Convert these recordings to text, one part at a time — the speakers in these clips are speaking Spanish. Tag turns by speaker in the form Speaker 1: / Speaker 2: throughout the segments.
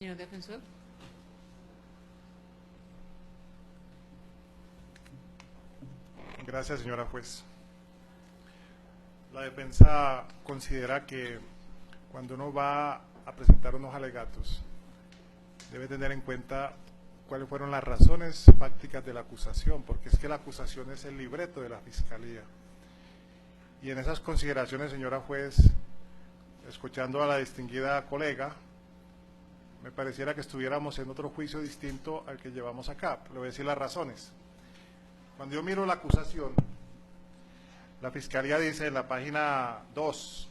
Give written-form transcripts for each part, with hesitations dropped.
Speaker 1: Señor defensor.
Speaker 2: Gracias, señora juez. La defensa considera que cuando uno va a presentar unos alegatos, debe tener en cuenta cuáles fueron las razones fácticas de la acusación, porque es que la acusación es el libreto de la Fiscalía. Y en esas consideraciones, señora juez, escuchando a la distinguida colega, me pareciera que estuviéramos en otro juicio distinto al que llevamos acá. Le voy a decir las razones. Cuando yo miro la acusación, la Fiscalía dice en la página 2,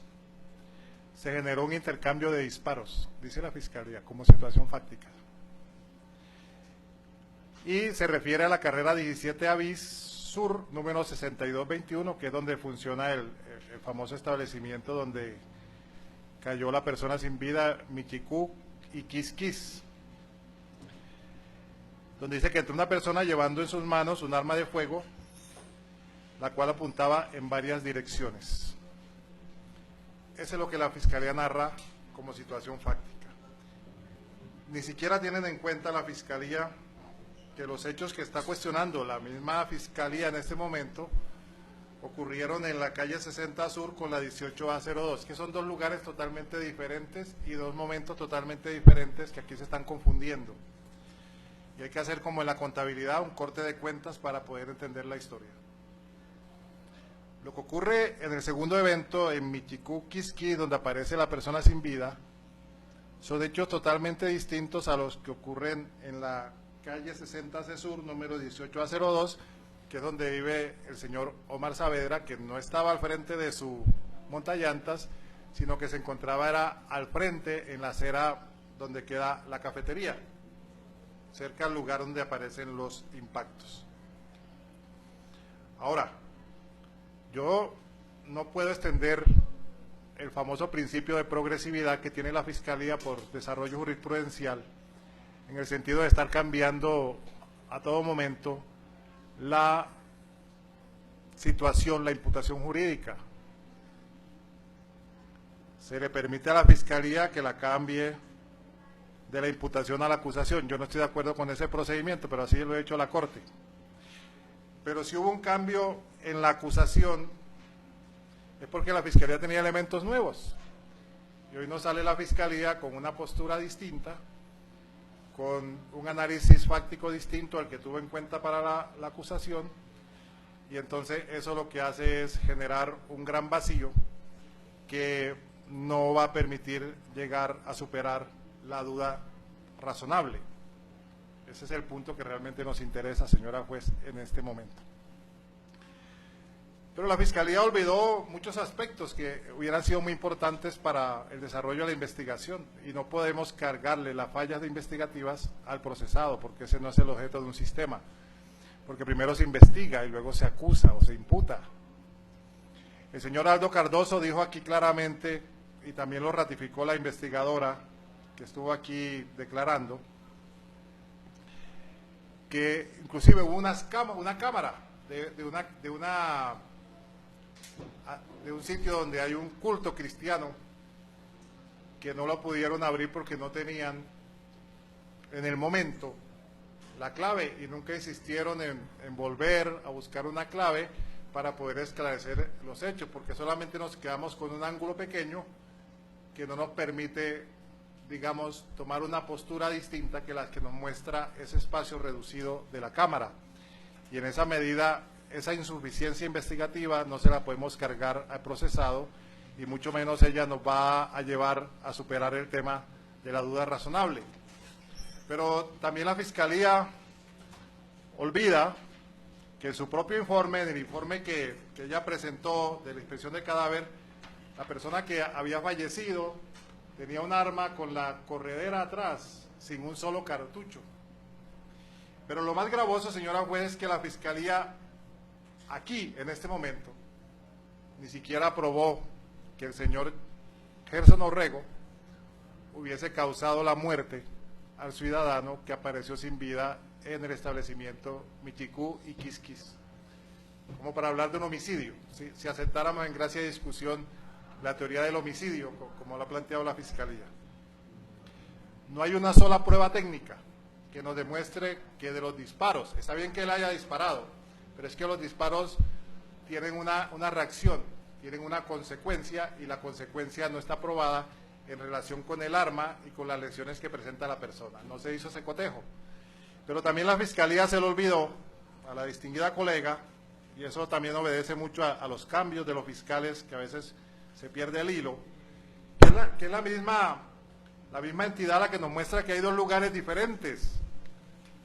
Speaker 2: se generó un intercambio de disparos, dice la Fiscalía, como situación fáctica. Y se refiere a la carrera 17 Avis Sur, número 6221, que es donde funciona el famoso establecimiento donde cayó la persona sin vida, Michicú y Quisquis, donde dice que entró una persona llevando en sus manos un arma de fuego, la cual apuntaba en varias direcciones. Eso es lo que la Fiscalía narra como situación fáctica. Ni siquiera tienen en cuenta la Fiscalía que los hechos que está cuestionando la misma Fiscalía en este momento ocurrieron en la calle 60 Sur con la 18A02, que son dos lugares totalmente diferentes y dos momentos totalmente diferentes que aquí se están confundiendo. Y hay que hacer como en la contabilidad un corte de cuentas para poder entender la historia. Lo que ocurre en el segundo evento, en Michicú, Quisquí, donde aparece la persona sin vida, son hechos totalmente distintos a los que ocurren en la calle 60C Sur, número 18A02, que es donde vive el señor Omar Saavedra, que no estaba al frente de su montallantas, sino que se encontraba era al frente en la acera donde queda la cafetería, cerca al lugar donde aparecen los impactos. Ahora, yo no puedo extender el famoso principio de progresividad que tiene la Fiscalía por desarrollo jurisprudencial, en el sentido de estar cambiando a todo momento la situación, la imputación jurídica. Se le permite a la Fiscalía que la cambie de la imputación a la acusación. Yo no estoy de acuerdo con ese procedimiento, pero así lo ha hecho la Corte. Pero si hubo un cambio en la acusación, es porque la Fiscalía tenía elementos nuevos. Y hoy nos sale la Fiscalía con una postura distinta, con un análisis fáctico distinto al que tuvo en cuenta para la acusación, y entonces eso lo que hace es generar un gran vacío que no va a permitir llegar a superar la duda razonable. Ese es el punto que realmente nos interesa, señora juez, en este momento. Pero la Fiscalía olvidó muchos aspectos que hubieran sido muy importantes para el desarrollo de la investigación, y no podemos cargarle las fallas investigativas al procesado, porque ese no es el objeto de un sistema, porque primero se investiga y luego se acusa o se imputa. El señor Aldo Cardoso dijo aquí claramente, y también lo ratificó la investigadora que estuvo aquí declarando, que inclusive hubo una cámara de un sitio donde hay un culto cristiano que no lo pudieron abrir porque no tenían en el momento la clave, y nunca insistieron en volver a buscar una clave para poder esclarecer los hechos, porque solamente nos quedamos con un ángulo pequeño que no nos permite, digamos, tomar una postura distinta que la que nos muestra ese espacio reducido de la cámara. Y en esa medida, esa insuficiencia investigativa no se la podemos cargar al procesado, y mucho menos ella nos va a llevar a superar el tema de la duda razonable. Pero también la Fiscalía olvida que en su propio informe, en el informe que ella presentó de la inspección de cadáver, la persona que había fallecido tenía un arma con la corredera atrás, sin un solo cartucho. Pero lo más gravoso, señora juez, es que la Fiscalía aquí, en este momento, ni siquiera aprobó que el señor Gerson Orrego hubiese causado la muerte al ciudadano que apareció sin vida en el establecimiento Michicú y Quisquis, como para hablar de un homicidio. Si aceptáramos en gracia de discusión la teoría del homicidio, como lo ha planteado la Fiscalía. no hay una sola prueba técnica que nos demuestre que de los disparos, está bien que él haya disparado, pero es que los disparos tienen una reacción, tienen una consecuencia, y la consecuencia no está probada en relación con el arma y con las lesiones que presenta la persona. No se hizo ese cotejo. Pero también la Fiscalía se le olvidó a la distinguida colega, y eso también obedece mucho a los cambios de los fiscales, que a veces se pierde el hilo, que es la misma entidad la que nos muestra que hay dos lugares diferentes.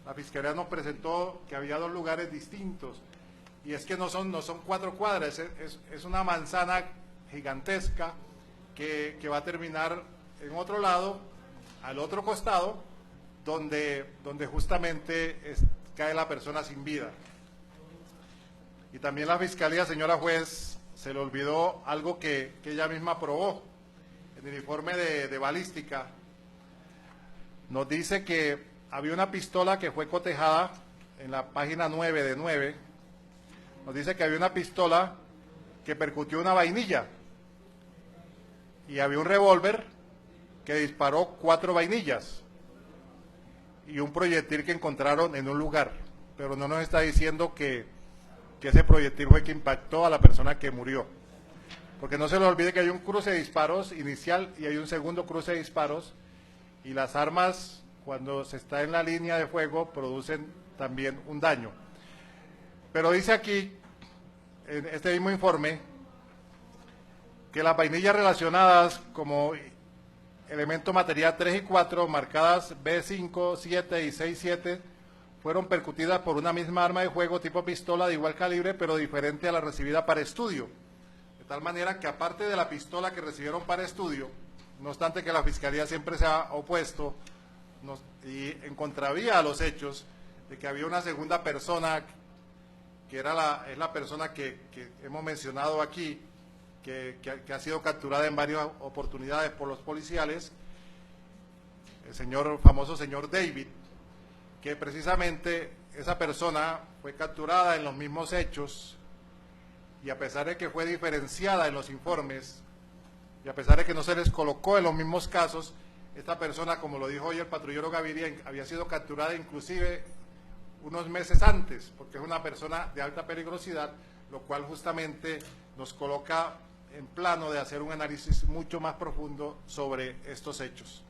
Speaker 2: La Fiscalía nos presentó que había dos lugares distintos, y es que no son 4 cuadras, es una manzana gigantesca que va a terminar en otro lado, al otro costado, donde justamente cae la persona sin vida. Y también la Fiscalía, señora juez, se le olvidó algo que ella misma aprobó en el informe de balística. Nos dice que había una pistola que fue cotejada en la página 9 de 9. Nos dice que había una pistola que percutió una vainilla, y había un revólver que disparó 4 vainillas y un proyectil que encontraron en un lugar, pero no nos está diciendo que ese proyectil fue que impactó a la persona que murió, porque no se le olvide que hay un cruce de disparos inicial y hay un segundo cruce de disparos, y las armas, cuando se está en la línea de fuego, producen también un daño. Pero dice aquí, en este mismo informe, que las vainillas relacionadas como elemento material 3 y 4, marcadas B5, 7 y 6-7, fueron percutidas por una misma arma de fuego tipo pistola de igual calibre, pero diferente a la recibida para estudio. De tal manera que, aparte de la pistola que recibieron para estudio, no obstante que la Fiscalía siempre se ha opuesto y en contravía a los hechos de que había una segunda persona, que es la persona que hemos mencionado aquí, que ha sido capturada en varias oportunidades por los policiales, el famoso señor David, que precisamente esa persona fue capturada en los mismos hechos, y a pesar de que fue diferenciada en los informes, y a pesar de que no se les colocó en los mismos casos, esta persona, como lo dijo hoy el patrullero Gaviria, había sido capturada inclusive unos meses antes, porque es una persona de alta peligrosidad, lo cual justamente nos coloca en plano de hacer un análisis mucho más profundo sobre estos hechos.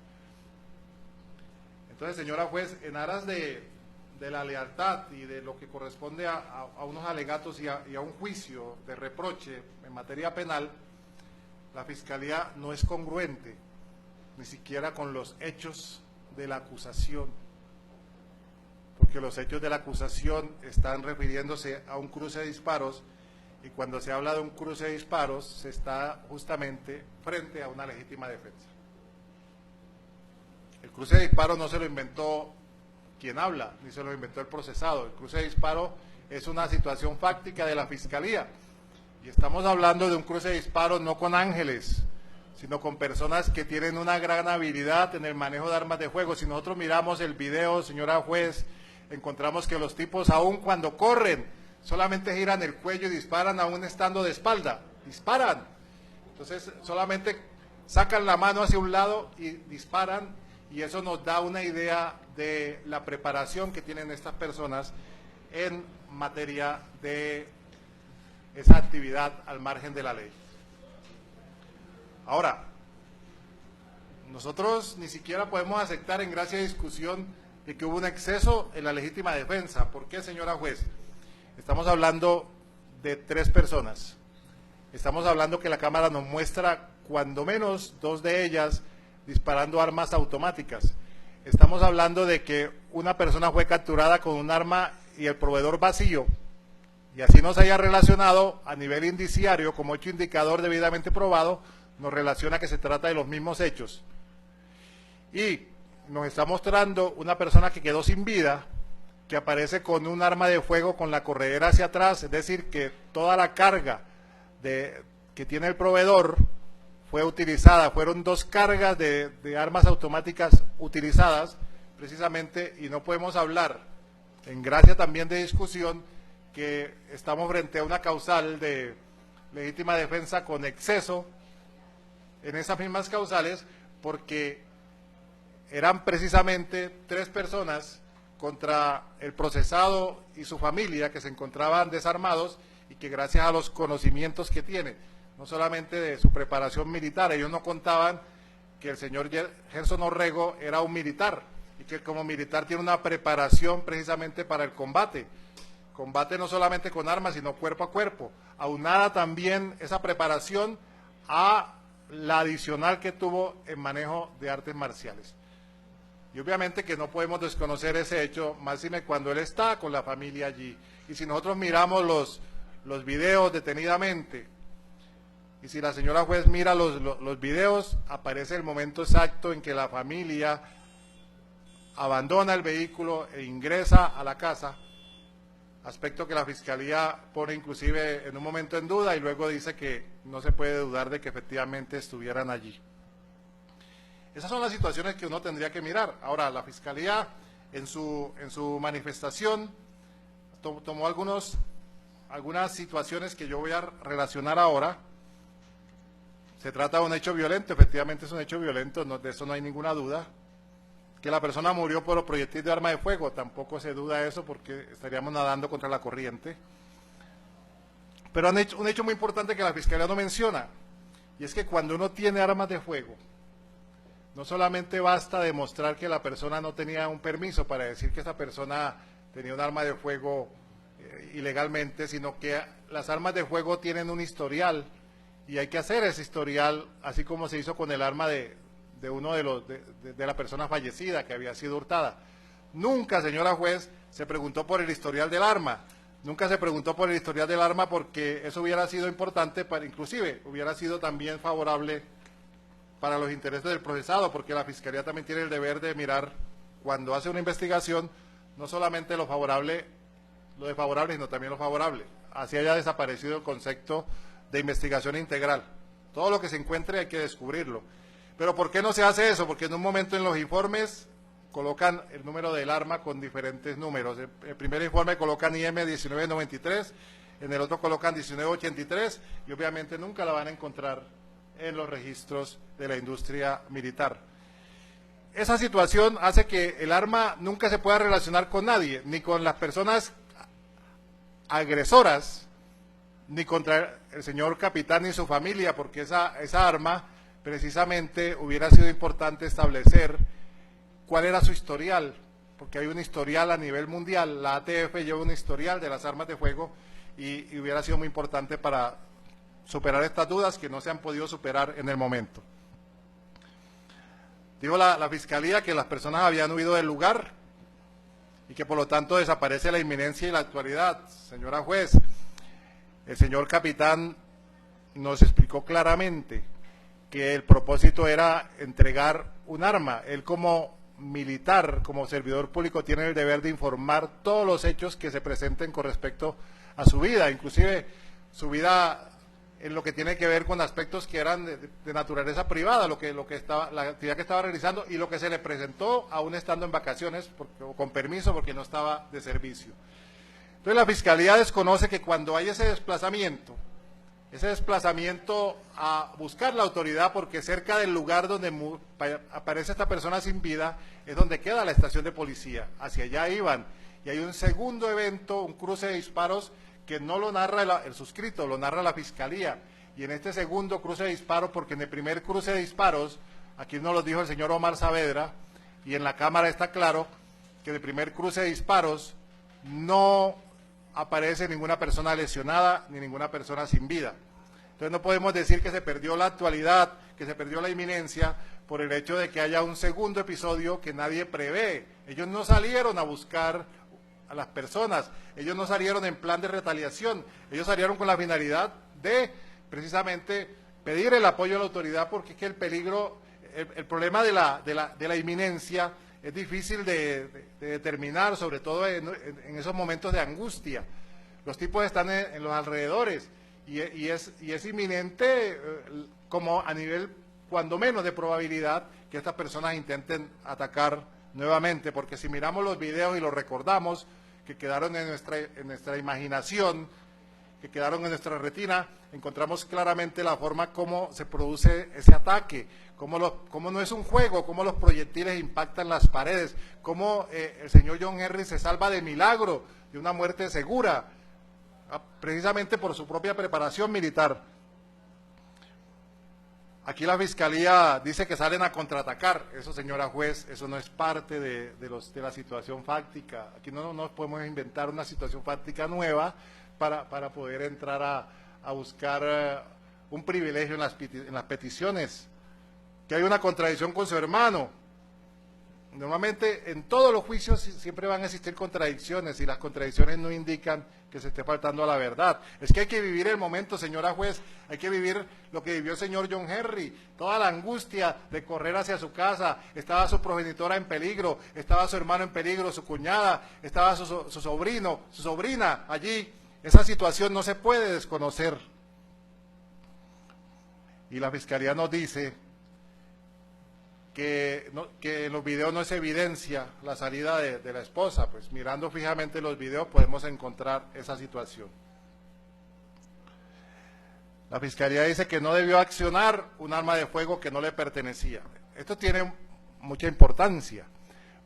Speaker 2: Entonces, señora juez, en aras de la lealtad y de lo que corresponde a unos alegatos y a un juicio de reproche en materia penal, la Fiscalía no es congruente ni siquiera con los hechos de la acusación, porque los hechos de la acusación están refiriéndose a un cruce de disparos, y cuando se habla de un cruce de disparos se está justamente frente a una legítima defensa. El cruce de disparos no se lo inventó quien habla, ni se lo inventó el procesado. El cruce de disparos es una situación fáctica de la Fiscalía, y estamos hablando de un cruce de disparos no con ángeles, sino con personas que tienen una gran habilidad en el manejo de armas de fuego. Si nosotros miramos el video, señora juez, encontramos que los tipos, aun cuando corren, solamente giran el cuello y disparan aún estando de espalda. Disparan. Entonces, solamente sacan la mano hacia un lado y disparan, y eso nos da una idea de la preparación que tienen estas personas en materia de esa actividad al margen de la ley. Ahora, nosotros ni siquiera podemos aceptar en gracia de discusión de que hubo un exceso en la legítima defensa. ¿Por qué, señora juez? Estamos hablando de 3 personas. Estamos hablando que la Cámara nos muestra cuando menos 2 de ellas disparando armas automáticas. Estamos hablando de que una persona fue capturada con un arma y el proveedor vacío, y así no se haya relacionado a nivel indiciario como hecho indicador debidamente probado, nos relaciona que se trata de los mismos hechos. Y nos está mostrando una persona que quedó sin vida, que aparece con un arma de fuego con la corredera hacia atrás, es decir, que toda la carga que tiene el proveedor fue utilizada. Fueron 2 cargas de armas automáticas utilizadas precisamente, y no podemos hablar, en gracia también de discusión, que estamos frente a una causal de legítima defensa con exceso en esas mismas causales, porque eran precisamente 3 personas contra el procesado y su familia, que se encontraban desarmados y que gracias a los conocimientos que tiene, no solamente de su preparación militar, ellos no contaban que el señor Gerson Orrego era un militar y que como militar tiene una preparación precisamente para el combate no solamente con armas, sino cuerpo a cuerpo, aunada también esa preparación a la adicional que tuvo en manejo de artes marciales. Y obviamente que no podemos desconocer ese hecho, máxime cuando él está con la familia allí. Y si nosotros miramos los videos detenidamente, y si la señora juez mira los videos, aparece el momento exacto en que la familia abandona el vehículo e ingresa a la casa, aspecto que la Fiscalía pone inclusive en un momento en duda y luego dice que no se puede dudar de que efectivamente estuvieran allí. Esas son las situaciones que uno tendría que mirar. Ahora, la Fiscalía en su manifestación tomó algunas situaciones que yo voy a relacionar ahora. Se trata de un hecho violento, efectivamente es un hecho violento, de eso no hay ninguna duda. Que la persona murió por proyectil de arma de fuego, tampoco se duda eso porque estaríamos nadando contra la corriente. Pero un hecho muy importante que la Fiscalía no menciona, y es que cuando uno tiene armas de fuego, no solamente basta demostrar que la persona no tenía un permiso para decir que esa persona tenía un arma de fuego ilegalmente, sino que las armas de fuego tienen un historial, y hay que hacer ese historial, así como se hizo con el arma de uno de la persona fallecida que había sido hurtada. Nunca, señora juez, se preguntó por el historial del arma, nunca se preguntó por el historial del arma porque eso hubiera sido importante, inclusive hubiera sido también favorable para los intereses del procesado, porque la Fiscalía también tiene el deber de mirar, cuando hace una investigación, no solamente lo desfavorable, sino también lo favorable. Así haya desaparecido el concepto de investigación integral. Todo lo que se encuentre hay que descubrirlo. Pero ¿por qué no se hace eso? Porque en un momento en los informes colocan el número del arma con diferentes números. El primer informe colocan IM 1993, en el otro colocan 1983 y obviamente nunca la van a encontrar en los registros de la industria militar. Esa situación hace que el arma nunca se pueda relacionar con nadie, ni con las personas agresoras, ni contra el señor capitán ni su familia, porque esa arma precisamente hubiera sido importante establecer cuál era su historial, porque hay un historial a nivel mundial, la ATF lleva un historial de las armas de fuego y hubiera sido muy importante para superar estas dudas que no se han podido superar en el momento. Dijo la Fiscalía que las personas habían huido del lugar y que por lo tanto desaparece la inminencia y la actualidad. Señora juez, el señor capitán nos explicó claramente que el propósito era entregar un arma. Él como militar, como servidor público, tiene el deber de informar todos los hechos que se presenten con respecto a su vida, inclusive su vida en lo que tiene que ver con aspectos que eran de naturaleza privada, la actividad que estaba realizando y lo que se le presentó aún estando en vacaciones o con permiso porque no estaba de servicio. Entonces la Fiscalía desconoce que cuando hay ese desplazamiento a buscar la autoridad, porque cerca del lugar donde aparece esta persona sin vida es donde queda la estación de policía, hacia allá iban, y hay un segundo evento, un cruce de disparos que no lo narra el suscrito, lo narra la Fiscalía, y en este segundo cruce de disparos, porque en el primer cruce de disparos, aquí nos lo dijo el señor Omar Saavedra, y en la cámara está claro que en el primer cruce de disparos no aparece ninguna persona lesionada ni ninguna persona sin vida. Entonces no podemos decir que se perdió la actualidad, que se perdió la inminencia por el hecho de que haya un segundo episodio que nadie prevé. Ellos no salieron a buscar a las personas, ellos no salieron en plan de retaliación, ellos salieron con la finalidad de precisamente pedir el apoyo a la autoridad, porque es que el peligro, el problema de la inminencia es difícil de determinar, sobre todo en esos momentos de angustia. Los tipos están en los alrededores y es inminente como a nivel, cuando menos, de probabilidad que estas personas intenten atacar nuevamente, porque si miramos los videos y los recordamos, que quedaron en nuestra imaginación, que quedaron en nuestra retina, encontramos claramente la forma como se produce ese ataque, cómo no es un juego, cómo los proyectiles impactan las paredes, cómo el señor John Henry se salva de milagro, de una muerte segura, precisamente por su propia preparación militar. Aquí la Fiscalía dice que salen a contraatacar. Eso, señora juez, eso no es parte de la situación fáctica. Aquí no nos podemos inventar una situación fáctica nueva para poder entrar a buscar un privilegio en las peticiones. Que hay una contradicción con su hermano. Normalmente en todos los juicios siempre van a existir contradicciones y las contradicciones no indican que se esté faltando a la verdad. Es que hay que vivir el momento, señora juez, hay que vivir lo que vivió el señor John Henry, toda la angustia de correr hacia su casa, estaba su progenitora en peligro, estaba su hermano en peligro, su cuñada, estaba su sobrino, su sobrina allí. Esa situación no se puede desconocer. Y la Fiscalía nos dice que en los videos no se evidencia la salida de la esposa, pues mirando fijamente los videos podemos encontrar esa situación. La Fiscalía dice que no debió accionar un arma de fuego que no le pertenecía. Esto tiene mucha importancia,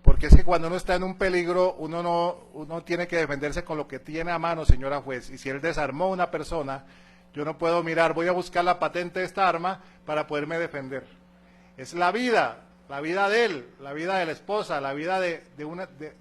Speaker 2: porque es que cuando uno está en un peligro, uno tiene que defenderse con lo que tiene a mano, señora juez, y si él desarmó a una persona, yo no puedo mirar, voy a buscar la patente de esta arma para poderme defender. Es la vida de él, la vida de la esposa, la vida de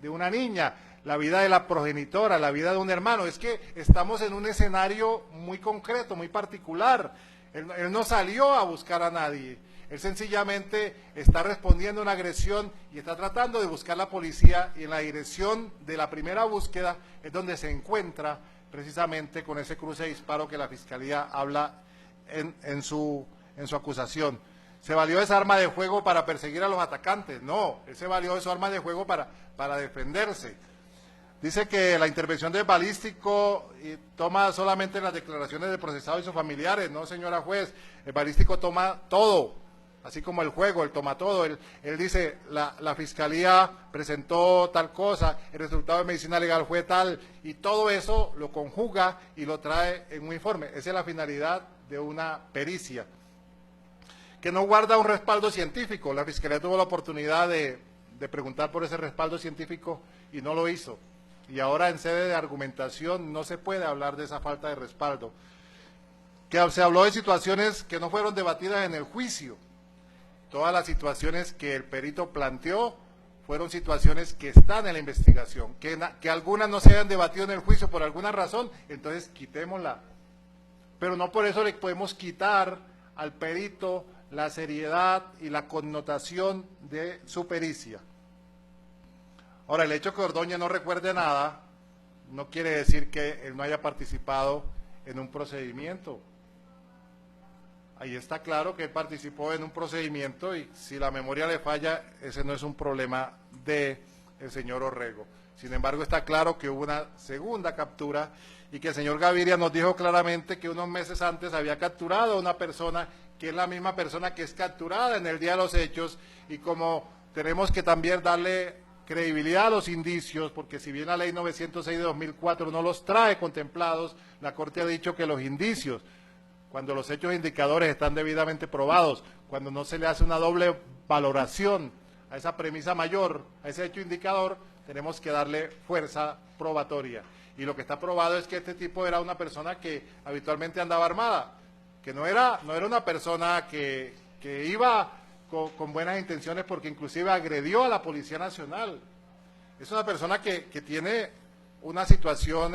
Speaker 2: una niña, la vida de la progenitora, la vida de un hermano. Es que estamos en un escenario muy concreto, muy particular. Él no salió a buscar a nadie. Él sencillamente está respondiendo a una agresión y está tratando de buscar la policía, y en la dirección de la primera búsqueda es donde se encuentra precisamente con ese cruce de disparo que la Fiscalía habla en su acusación. ¿Se valió esa arma de fuego para perseguir a los atacantes? No, él se valió de su arma de fuego para defenderse. Dice que la intervención del balístico toma solamente las declaraciones del procesado y sus familiares. No, señora juez, el balístico toma todo, así como el juego, él toma todo. Él dice, la Fiscalía presentó tal cosa, el resultado de medicina legal fue tal, y todo eso lo conjuga y lo trae en un informe. Esa es la finalidad de una pericia, que no guarda un respaldo científico. La Fiscalía tuvo la oportunidad de preguntar por ese respaldo científico y no lo hizo. Y ahora en sede de argumentación no se puede hablar de esa falta de respaldo. Que se habló de situaciones que no fueron debatidas en el juicio. Todas las situaciones que el perito planteó fueron situaciones que están en la investigación. Que algunas no se hayan debatido en el juicio por alguna razón, entonces quitémosla. Pero no por eso le podemos quitar al perito la seriedad y la connotación de su pericia. Ahora, el hecho que Ordóñez no recuerde nada no quiere decir que él no haya participado en un procedimiento. Ahí está claro que él participó en un procedimiento y si la memoria le falla, ese no es un problema del señor Orrego. Sin embargo, está claro que hubo una segunda captura y que el señor Gaviria nos dijo claramente que unos meses antes había capturado a una persona que es la misma persona que es capturada en el día de los hechos, y como tenemos que también darle credibilidad a los indicios, porque si bien la ley 906 de 2004 no los trae contemplados, la Corte ha dicho que los indicios, cuando los hechos indicadores están debidamente probados, cuando no se le hace una doble valoración a esa premisa mayor, a ese hecho indicador, tenemos que darle fuerza probatoria. Y lo que está probado es que este tipo era una persona que habitualmente andaba armada, que no era una persona que iba con buenas intenciones, porque inclusive agredió a la Policía Nacional. Es una persona que tiene una situación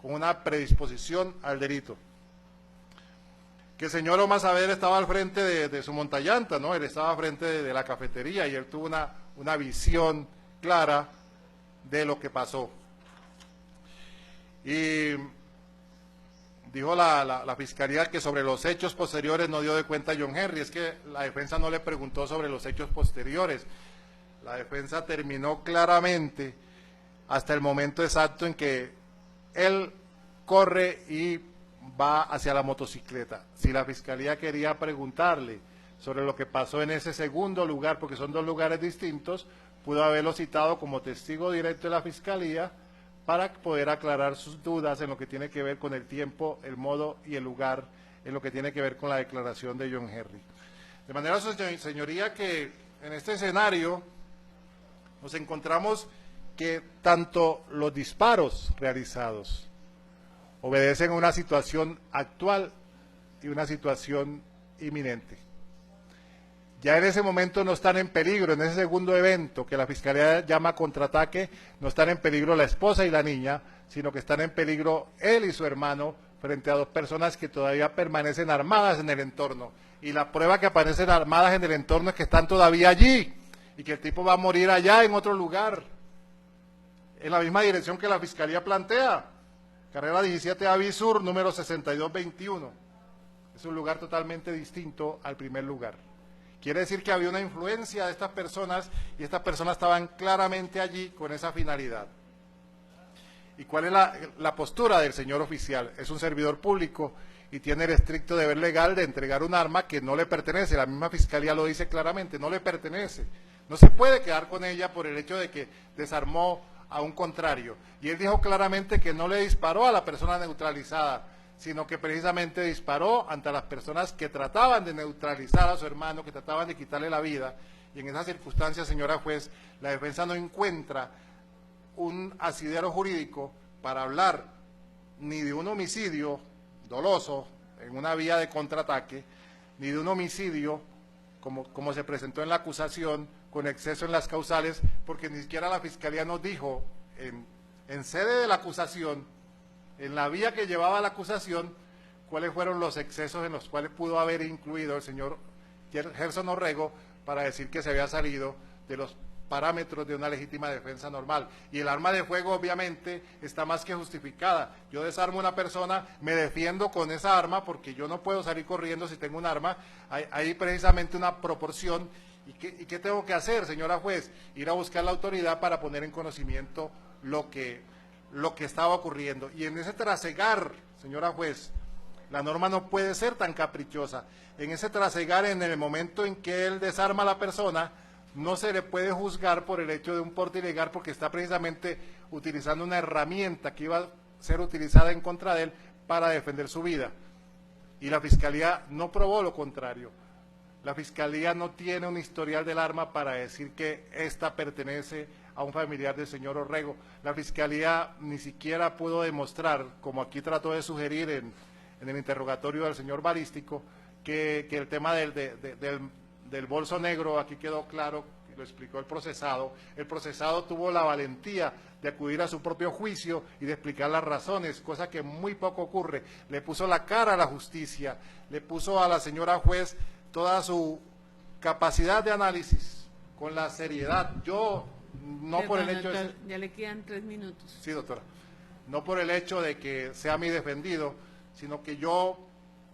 Speaker 2: con una predisposición al delito. Que el señor Omar Saavedra estaba al frente de su montallanta, ¿no? Él estaba al frente de la cafetería y él tuvo una visión clara de lo que pasó. Y dijo la Fiscalía que sobre los hechos posteriores no dio de cuenta a John Henry. Es que la defensa no le preguntó sobre los hechos posteriores. La defensa terminó claramente hasta el momento exacto en que él corre y va hacia la motocicleta. Si la Fiscalía quería preguntarle sobre lo que pasó en ese segundo lugar, porque son dos lugares distintos, pudo haberlo citado como testigo directo de la Fiscalía para poder aclarar sus dudas en lo que tiene que ver con el tiempo, el modo y el lugar, en lo que tiene que ver con la declaración de John Henry. De manera, señoría, que en este escenario nos encontramos que tanto los disparos realizados obedecen a una situación actual y una situación inminente. Ya en ese momento no están en peligro, en ese segundo evento que la Fiscalía llama contraataque, no están en peligro la esposa y la niña, sino que están en peligro él y su hermano frente a dos personas que todavía permanecen armadas en el entorno. Y la prueba que aparecen armadas en el entorno es que están todavía allí y que el tipo va a morir allá en otro lugar, en la misma dirección que la Fiscalía plantea. Carrera 17 Avi Sur, número 6221. Es un lugar totalmente distinto al primer lugar. Quiere decir que había una influencia de estas personas y estas personas estaban claramente allí con esa finalidad. ¿Y cuál es la postura del señor oficial? Es un servidor público y tiene el estricto deber legal de entregar un arma que no le pertenece. La misma Fiscalía lo dice claramente, no le pertenece. No se puede quedar con ella por el hecho de que desarmó a un contrario. Y él dijo claramente que no le disparó a la persona neutralizada, sino que precisamente disparó ante las personas que trataban de neutralizar a su hermano, que trataban de quitarle la vida. Y en esas circunstancias, señora juez, la defensa no encuentra un asidero jurídico para hablar ni de un homicidio doloso en una vía de contraataque, ni de un homicidio como se presentó en la acusación, con exceso en las causales, porque ni siquiera la Fiscalía nos dijo en sede de la acusación, en la vía que llevaba la acusación, cuáles fueron los excesos en los cuales pudo haber incluido el señor Gerson Orrego para decir que se había salido de los parámetros de una legítima defensa normal. Y el arma de fuego obviamente está más que justificada. Yo desarmo a una persona, me defiendo con esa arma porque yo no puedo salir corriendo si tengo un arma. Hay precisamente una proporción. ¿Y qué tengo que hacer, señora juez? Ir a buscar la autoridad para poner en conocimiento lo que estaba ocurriendo. Y en ese trasegar, señora juez, la norma no puede ser tan caprichosa. En ese trasegar, en el momento en que él desarma a la persona, no se le puede juzgar por el hecho de un porte ilegal porque está precisamente utilizando una herramienta que iba a ser utilizada en contra de él para defender su vida. Y la Fiscalía no probó lo contrario. La Fiscalía no tiene un historial del arma para decir que ésta pertenece a un familiar del señor Orrego. La Fiscalía ni siquiera pudo demostrar, como aquí trató de sugerir en el interrogatorio del señor Balístico, que el tema del bolso negro, aquí quedó claro, lo explicó el procesado tuvo la valentía de acudir a su propio juicio y de explicar las razones, cosa que muy poco ocurre. Le puso la cara a la justicia, le puso a la señora juez toda su capacidad de análisis, con la seriedad. Yo, no
Speaker 1: Perdón,
Speaker 2: por el hecho
Speaker 1: doctor,
Speaker 2: de...
Speaker 1: ya le quedan 3 minutos.
Speaker 2: Sí, doctora. No por el hecho de que sea mi defendido, sino que yo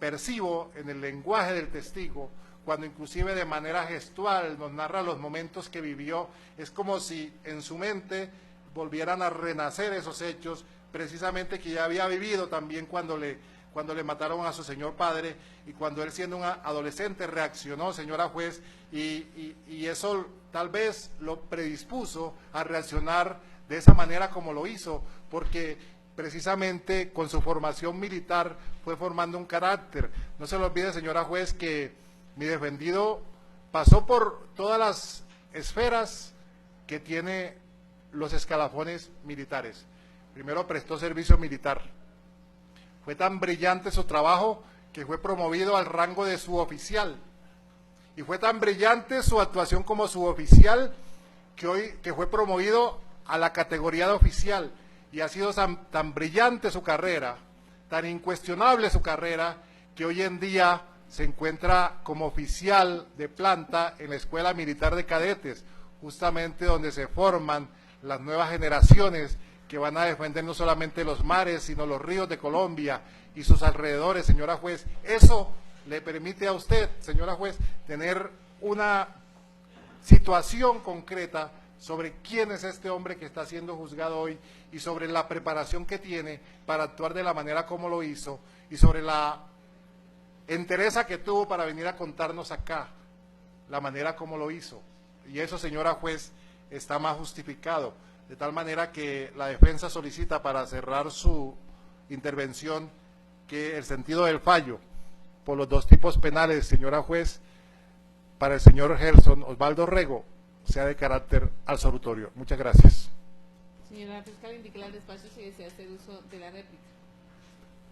Speaker 2: percibo en el lenguaje del testigo, cuando inclusive de manera gestual nos narra los momentos que vivió, es como si en su mente volvieran a renacer esos hechos, precisamente que ya había vivido también cuando le mataron a su señor padre y cuando él, siendo un adolescente, reaccionó, señora juez, y eso tal vez lo predispuso a reaccionar de esa manera como lo hizo, porque precisamente con su formación militar fue formando un carácter. No se lo olvide, señora juez, que mi defendido pasó por todas las esferas que tiene los escalafones militares. Primero prestó servicio militar. Fue tan brillante su trabajo que fue promovido al rango de suboficial. Y fue tan brillante su actuación como suboficial que fue promovido a la categoría de oficial. Y ha sido tan brillante su carrera, tan incuestionable su carrera, que hoy en día se encuentra como oficial de planta en la Escuela Militar de Cadetes, justamente donde se forman las nuevas generaciones que van a defender no solamente los mares, sino los ríos de Colombia y sus alrededores, señora juez. Eso le permite a usted, señora juez, tener una situación concreta sobre quién es este hombre que está siendo juzgado hoy y sobre la preparación que tiene para actuar de la manera como lo hizo y sobre la entereza que tuvo para venir a contarnos acá la manera como lo hizo. Y eso, señora juez, está más justificado. de tal manera que la defensa solicita para cerrar su intervención que el sentido del fallo por los dos tipos penales, señora juez, para el señor Gerson Osvaldo Rego, sea de carácter absolutorio. Muchas gracias.
Speaker 1: Señora fiscal, indique al despacho si desea hacer uso de la réplica.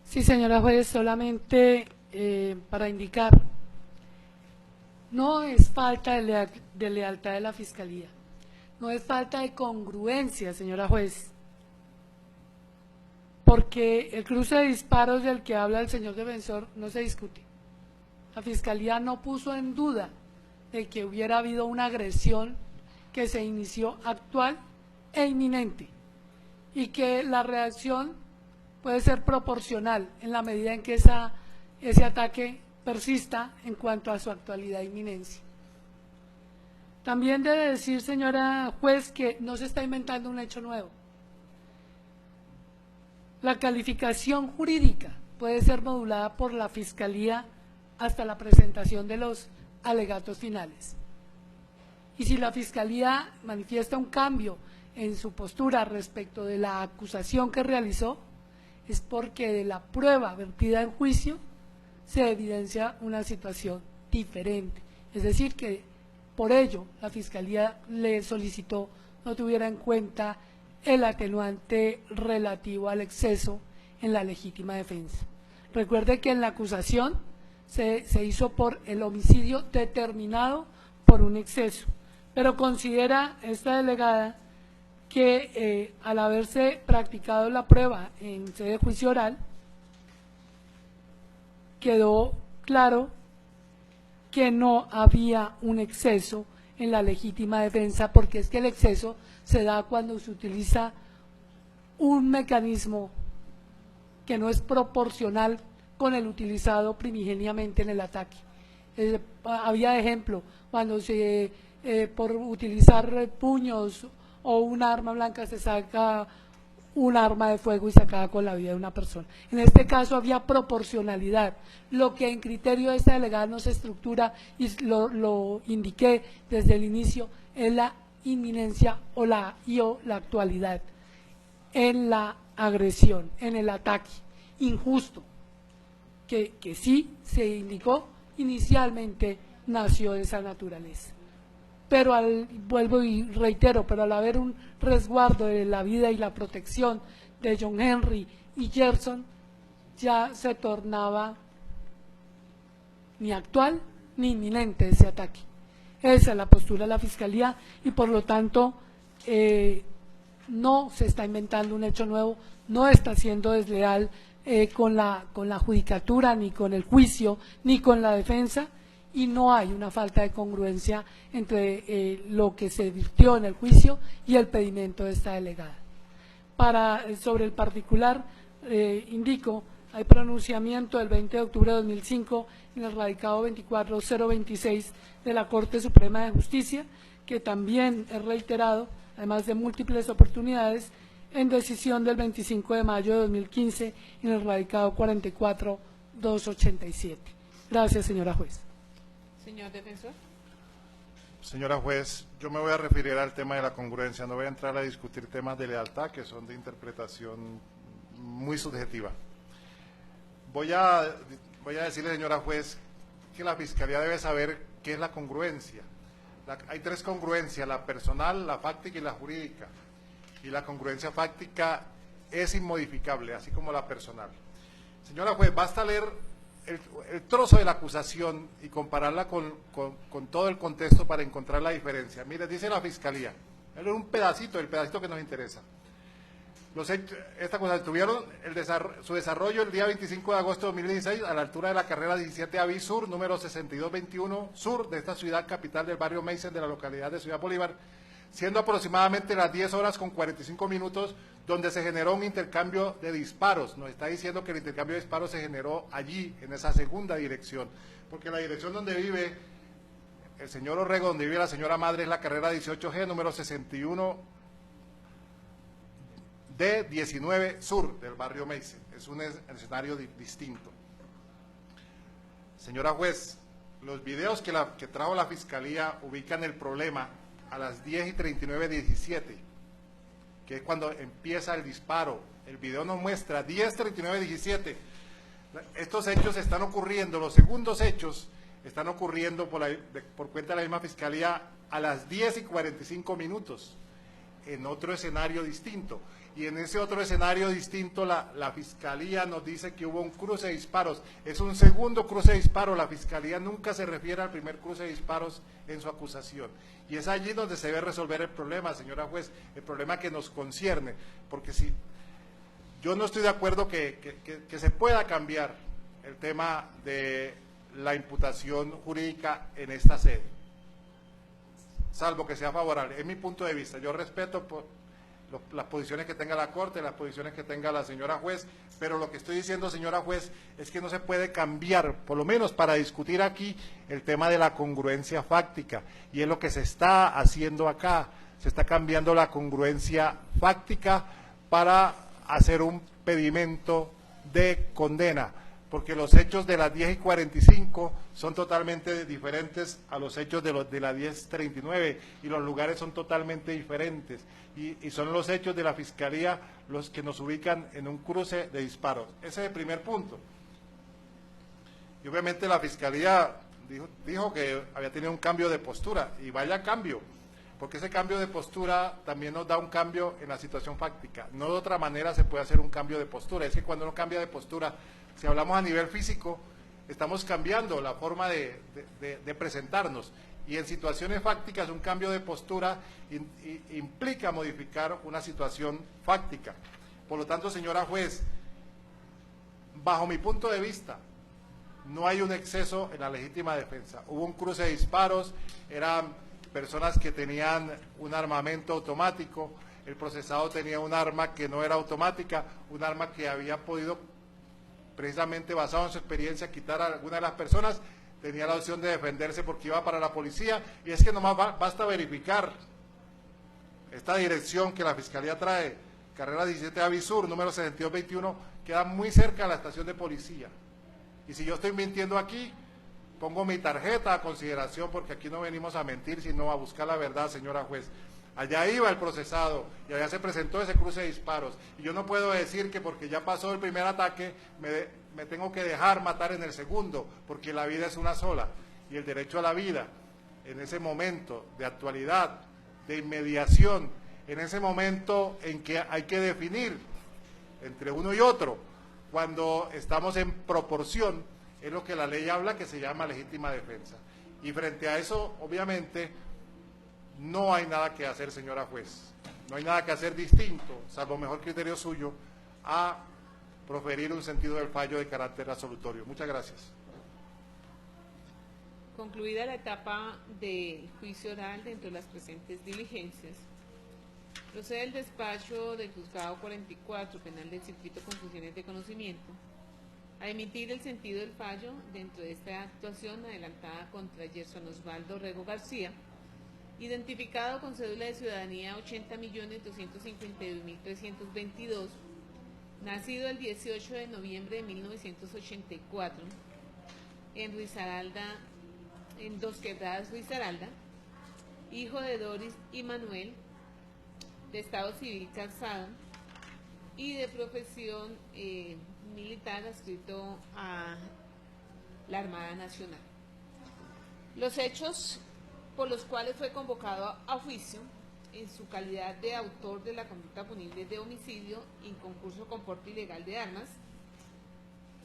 Speaker 3: Sí, señora juez, solamente para indicar, no es falta de lealtad de la Fiscalía, no es falta de congruencia, señora juez, porque el cruce de disparos del que habla el señor defensor no se discute. La Fiscalía no puso en duda de que hubiera habido una agresión que se inició actual e inminente y que la reacción puede ser proporcional en la medida en que ese ataque persista en cuanto a su actualidad e inminencia. También debe decir, señora juez, que no se está inventando un hecho nuevo. La calificación jurídica puede ser modulada por la Fiscalía hasta la presentación de los alegatos finales. Y si la Fiscalía manifiesta un cambio en su postura respecto de la acusación que realizó, es porque de la prueba vertida en juicio se evidencia una situación diferente. Es decir, que por ello la Fiscalía le solicitó no tuviera en cuenta el atenuante relativo al exceso en la legítima defensa. Recuerde que en la acusación se hizo por el homicidio determinado por un exceso, pero considera esta delegada que al haberse practicado la prueba en sede de juicio oral, quedó claro que no había un exceso en la legítima defensa, porque es que el exceso se da cuando se utiliza un mecanismo que no es proporcional con el utilizado primigeniamente en el ataque. Había ejemplo, cuando por utilizar puños o un arma blanca se saca un arma de fuego y se acaba con la vida de una persona. En este caso había proporcionalidad, lo que en criterio de esta delegada no se estructura, y lo indiqué desde el inicio, es la inminencia o la actualidad en la agresión, en el ataque injusto, que sí se indicó inicialmente nació de esa naturaleza. Pero vuelvo y reitero, pero al haber un resguardo de la vida y la protección de John Henry y Gerson, ya se tornaba ni actual ni inminente ese ataque. Esa es la postura de la Fiscalía y por lo tanto no se está inventando un hecho nuevo, no está siendo desleal con la judicatura, ni con el juicio, ni con la defensa, y no hay una falta de congruencia entre lo que se virtió en el juicio y el pedimento de esta delegada. Sobre el particular, indico, hay pronunciamiento del 20 de octubre de 2005 en el radicado 24026 de la Corte Suprema de Justicia, que también es reiterado, además de múltiples oportunidades, en decisión del 25 de mayo de 2015 en el radicado 44287. Gracias, señora juez.
Speaker 1: Señor defensor.
Speaker 2: Señora juez, yo me voy a referir al tema de la congruencia, no voy a entrar a discutir temas de lealtad que son de interpretación muy subjetiva. Voy a decirle, señora juez, que la Fiscalía debe saber qué es la congruencia. Hay tres congruencias, la personal, la fáctica y la jurídica. Y la congruencia fáctica es inmodificable, así como la personal. Señora juez, basta leer el trozo de la acusación y compararla con todo el contexto para encontrar la diferencia. Mire, dice la Fiscalía, es un pedacito, el pedacito que nos interesa. Esta cosa tuvieron su desarrollo el día 25 de agosto de 2016 a la altura de la carrera 17 Avis Sur, número 6221 Sur, de esta ciudad capital del barrio Meissen de la localidad de Ciudad Bolívar, siendo aproximadamente las 10 horas con 45 minutos, donde se generó un intercambio de disparos. Nos está diciendo que el intercambio de disparos se generó allí, en esa segunda dirección, porque la dirección donde vive el señor Orrego, donde vive la señora madre, es la carrera 18G, número 61 D19 Sur, del barrio Meissen. Es un escenario distinto. Señora juez, los videos que trajo la Fiscalía ubican el problema a las 10:39:17 que es cuando empieza el disparo. El video nos muestra 10:39:17. Estos hechos están ocurriendo, los segundos hechos están ocurriendo por cuenta de la misma Fiscalía a las 10:45, en otro escenario distinto. Y en ese otro escenario distinto la Fiscalía nos dice que hubo un cruce de disparos. Es un segundo cruce de disparos. La Fiscalía nunca se refiere al primer cruce de disparos en su acusación. Y es allí donde se debe resolver el problema, señora juez, el problema que nos concierne. Porque si yo no estoy de acuerdo que se pueda cambiar el tema de la imputación jurídica en esta sede, salvo que sea favorable. Es mi punto de vista. Yo respeto las posiciones que tenga la Corte, las posiciones que tenga la señora juez, pero lo que estoy diciendo, señora juez, es que no se puede cambiar, por lo menos para discutir aquí, el tema de la congruencia fáctica, y es lo que se está haciendo acá. Se está cambiando la congruencia fáctica para hacer un pedimento de condena, porque los hechos de las 10:45 son totalmente diferentes a los hechos de la 10:39, y los lugares son totalmente diferentes, y son los hechos de la Fiscalía los que nos ubican en un cruce de disparos. Ese es el primer punto. Y obviamente la Fiscalía dijo que había tenido un cambio de postura, y vaya cambio, porque ese cambio de postura también nos da un cambio en la situación fáctica. No de otra manera se puede hacer un cambio de postura. Es que cuando uno cambia de postura, si hablamos a nivel físico, estamos cambiando la forma de presentarnos. Y en situaciones fácticas, un cambio de postura implica modificar una situación fáctica. Por lo tanto, señora juez, bajo mi punto de vista, no hay un exceso en la legítima defensa. Hubo un cruce de disparos, eran personas que tenían un armamento automático, el procesado tenía un arma que no era automática, un arma que había podido, precisamente basado en su experiencia, quitar a alguna de las personas, tenía la opción de defenderse porque iba para la policía, y es que nomás basta verificar esta dirección que la Fiscalía trae, carrera 17 Avisur, número 6221, queda muy cerca de la estación de policía. Y si yo estoy mintiendo aquí, pongo mi tarjeta a consideración, porque aquí no venimos a mentir, sino a buscar la verdad, señora juez. Allá iba el procesado y allá se presentó ese cruce de disparos. Y yo no puedo decir que porque ya pasó el primer ataque me tengo que dejar matar en el segundo, porque la vida es una sola. Y el derecho a la vida, en ese momento de actualidad, de inmediación, en ese momento en que hay que definir entre uno y otro, cuando estamos en proporción, es lo que la ley habla, que se llama legítima defensa. Y frente a eso, obviamente, no hay nada que hacer, señora juez. No hay nada que hacer distinto, salvo mejor criterio suyo, a proferir un sentido del fallo de carácter absolutorio. Muchas gracias.
Speaker 1: Concluida la etapa del juicio oral dentro de las presentes diligencias, procede el despacho del Juzgado 44 Penal del Circuito con funciones de conocimiento a emitir el sentido del fallo dentro de esta actuación adelantada contra Gerson Osvaldo Rego García, identificado con cédula de ciudadanía 80.252.322, nacido el 18 de noviembre de 1984, en Risaralda, en Dos Quebradas, Risaralda, hijo de Doris y Manuel, de estado civil casado y de profesión militar, adscrito a la Armada Nacional. Los hechos por los cuales fue convocado a juicio en su calidad de autor de la conducta punible de homicidio en concurso con porte ilegal de armas,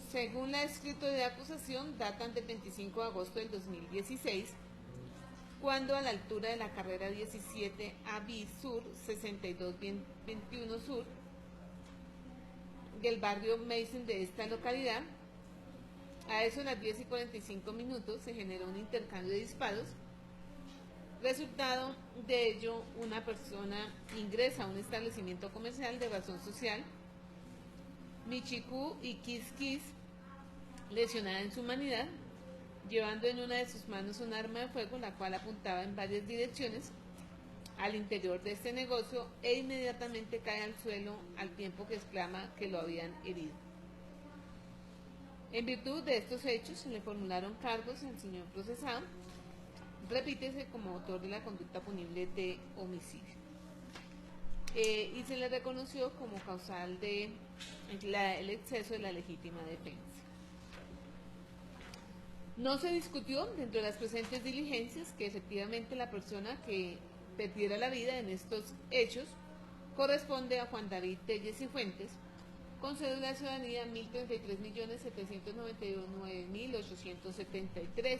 Speaker 1: según la escrito de acusación, datan del 25 de agosto del 2016, cuando a la altura de la carrera 17 AB Sur, 6221 Sur, del barrio Mason de esta localidad, a eso de las 10:45 se generó un intercambio de disparos. Resultado de ello, una persona ingresa a un establecimiento comercial de razón social, Michicú y Kiss, lesionada en su humanidad, llevando en una de sus manos un arma de fuego, la cual apuntaba en varias direcciones al interior de este negocio, e inmediatamente cae al suelo al tiempo que exclama que lo habían herido. En virtud de estos hechos se le formularon cargos al señor procesado, repítese como autor de la conducta punible de homicidio. y se le reconoció como causal de el exceso de la legítima defensa. No se discutió dentro de las presentes diligencias que efectivamente la persona que perdiera la vida en estos hechos corresponde a Juan David Telles y Fuentes, con cédula de ciudadanía 1.033.799.873.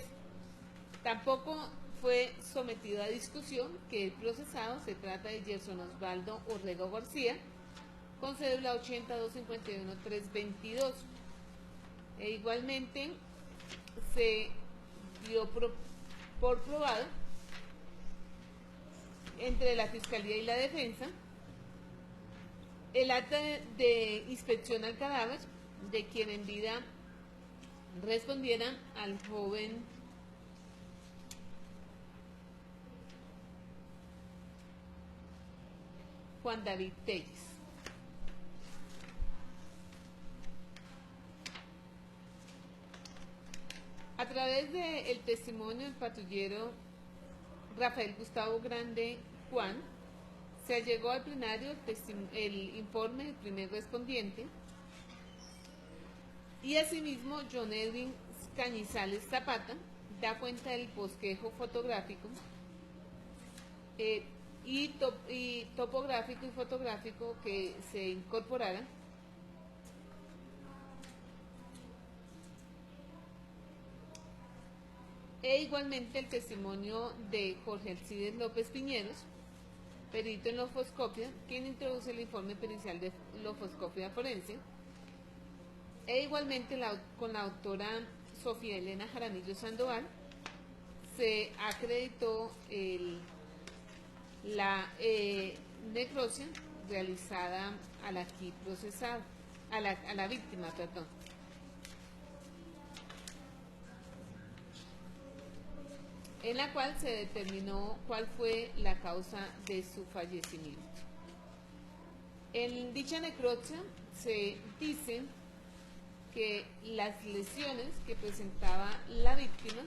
Speaker 1: Tampoco fue sometido a discusión que el procesado se trata de Gerson Osvaldo Orrego García, con cédula 80.251.322. Igualmente se dio por probado entre la Fiscalía y la Defensa el acta de inspección al cadáver de quien en vida respondiera al joven Juan David Telles. A través del testimonio del patrullero Rafael Gustavo Grande Juan, se allegó al plenario el informe del primer respondiente y asimismo John Edwin Cañizales Zapata da cuenta del bosquejo fotográfico y topográfico y fotográfico que se incorporara e igualmente el testimonio de Jorge Alcides López Piñeros, perito en lofoscopia, quien introduce el informe pericial de lofoscopia forense, e igualmente con la doctora Sofía Elena Jaramillo Sandoval se acreditó la necropsia realizada al aquí procesado, a la víctima, perdón. En la cual se determinó cuál fue la causa de su fallecimiento. En dicha necropsia se dice que las lesiones que presentaba la víctima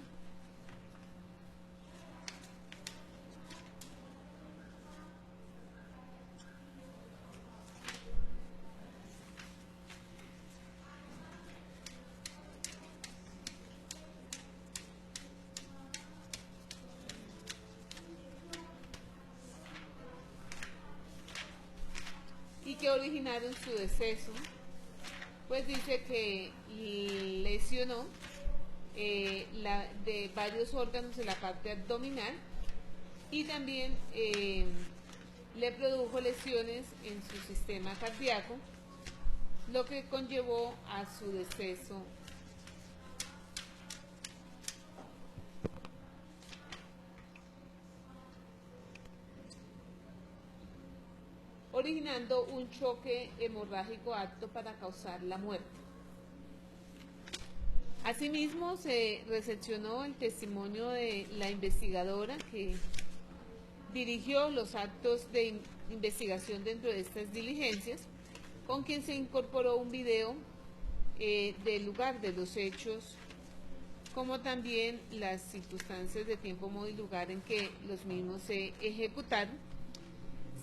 Speaker 1: y que originaron su deceso, pues dice que lesionó de varios órganos de la parte abdominal y también le produjo lesiones en su sistema cardíaco, lo que conllevó a su deceso. Originando un choque hemorrágico apto para causar la muerte. Asimismo, se recepcionó el testimonio de la investigadora que dirigió los actos de investigación dentro de estas diligencias, con quien se incorporó un video del lugar de los hechos, como también las circunstancias de tiempo, modo y lugar en que los mismos se ejecutaron.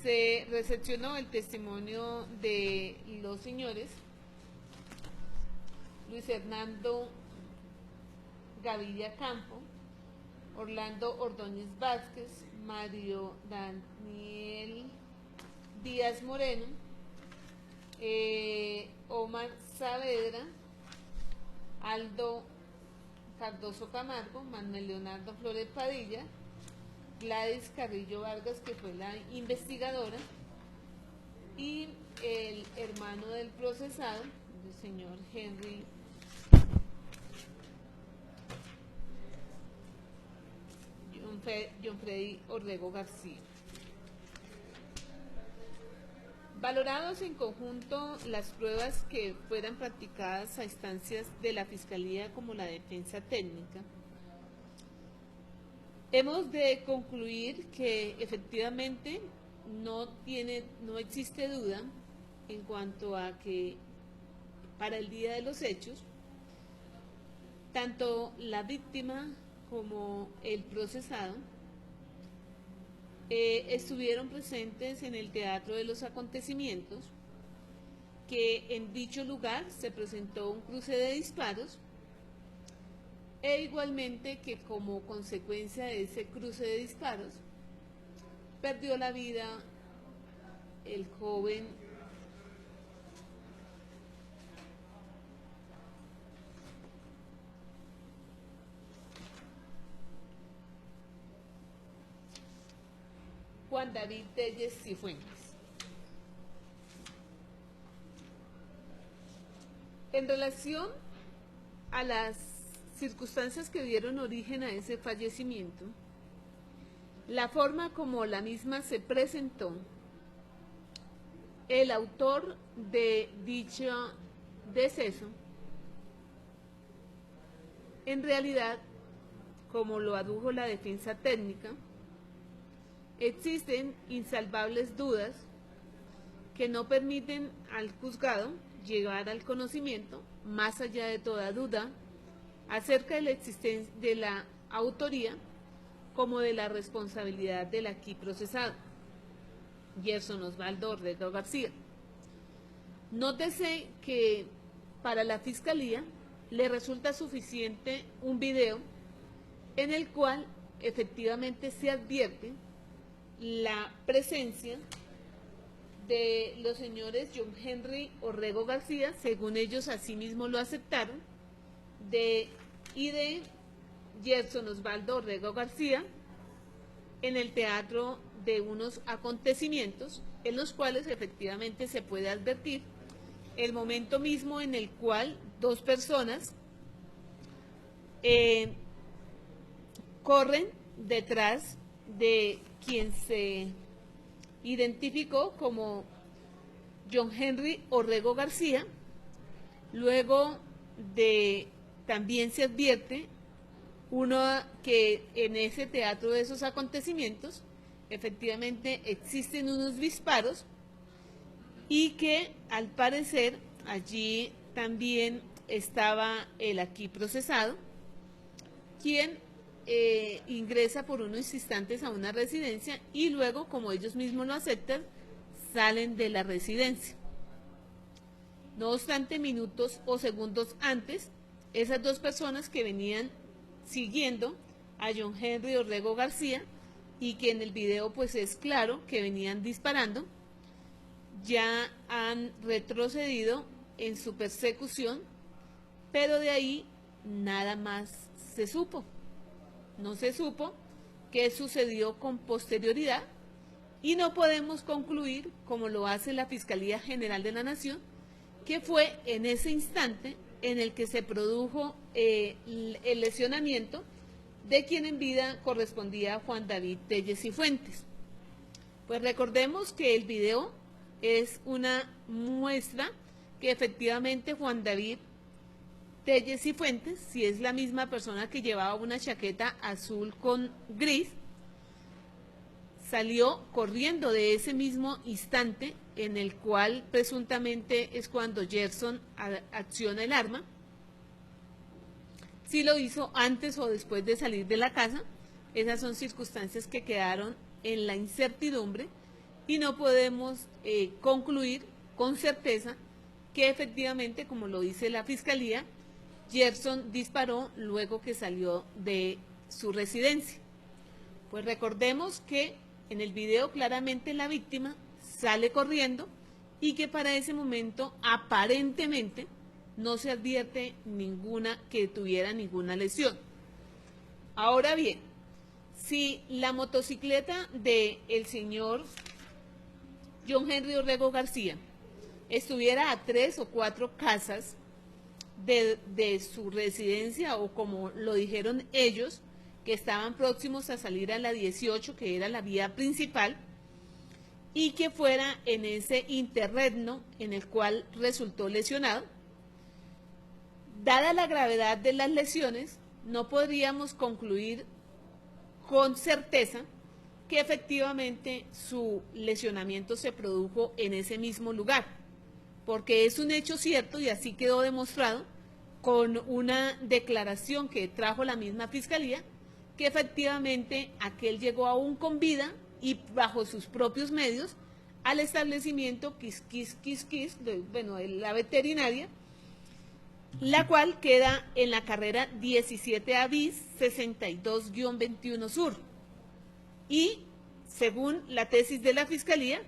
Speaker 1: Se recepcionó el testimonio de los señores Luis Hernando Gaviria Campo, Orlando Ordóñez Vázquez, Mario Daniel Díaz Moreno, Omar Saavedra, Aldo Cardoso Camargo, Manuel Leonardo Flores Padilla, Gladys Carrillo Vargas, que fue la investigadora, y el hermano del procesado, el señor Henry John Freddy Orrego García. Valorados en conjunto las pruebas que fueran practicadas a instancias de la Fiscalía como la defensa técnica, hemos de concluir que efectivamente no existe duda en cuanto a que para el día de los hechos, tanto la víctima como el procesado estuvieron presentes en el Teatro de los Acontecimientos, que en dicho lugar se presentó un cruce de disparos, e igualmente que como consecuencia de ese cruce de disparos perdió la vida el joven Juan David Telles Cifuentes. En relación a las circunstancias que dieron origen a ese fallecimiento, la forma como la misma se presentó, el autor de dicho deceso, en realidad, como lo adujo la defensa técnica, existen insalvables dudas que no permiten al juzgado llegar al conocimiento, más allá de toda duda, acerca de la existencia de la autoría como de la responsabilidad del aquí procesado, Gerson Osvaldo Orrego García. Nótese que para la Fiscalía le resulta suficiente un video en el cual efectivamente se advierte la presencia de los señores John Henry Orrego García, según ellos así mismo lo aceptaron, y de Gerson Osvaldo Orrego García en el teatro de unos acontecimientos en los cuales efectivamente se puede advertir el momento mismo en el cual dos personas corren detrás de quien se identificó como John Henry Orrego García. Luego también se advierte que en ese teatro de esos acontecimientos efectivamente existen unos disparos y que al parecer allí también estaba el aquí procesado, quien ingresa por unos instantes a una residencia y luego, como ellos mismos lo aceptan, salen de la residencia. No obstante, minutos o segundos antes, esas dos personas que venían siguiendo a John Henry Orrego García y que en el video pues es claro que venían disparando, ya han retrocedido en su persecución, pero de ahí nada más se supo. No se supo qué sucedió con posterioridad y no podemos concluir, como lo hace la Fiscalía General de la Nación, que fue en ese instante en el que se produjo el lesionamiento de quien en vida correspondía a Juan David Telles Cifuentes. Pues recordemos que el video es una muestra que efectivamente Juan David Telles Cifuentes, si es la misma persona que llevaba una chaqueta azul con gris, salió corriendo de ese mismo instante en el cual presuntamente es cuando Gerson acciona el arma. Si lo hizo antes o después de salir de la casa, esas son circunstancias que quedaron en la incertidumbre y no podemos concluir con certeza que efectivamente, como lo dice la Fiscalía, Gerson disparó luego que salió de su residencia. Pues recordemos que en el video claramente la víctima sale corriendo y que para ese momento aparentemente no se advierte que tuviera ninguna lesión. Ahora bien, si la motocicleta del señor John Henry Orrego García estuviera a 3 o 4 casas de su residencia, o como lo dijeron ellos, que estaban próximos a salir a la 18, que era la vía principal, y que fuera en ese interregno en el cual resultó lesionado, dada la gravedad de las lesiones, no podríamos concluir con certeza que efectivamente su lesionamiento se produjo en ese mismo lugar, porque es un hecho cierto y así quedó demostrado con una declaración que trajo la misma Fiscalía, que efectivamente aquel llegó aún con vida y bajo sus propios medios al establecimiento la veterinaria, la cual queda en la carrera 17A bis 62-21 sur. Y según la tesis de la Fiscalía,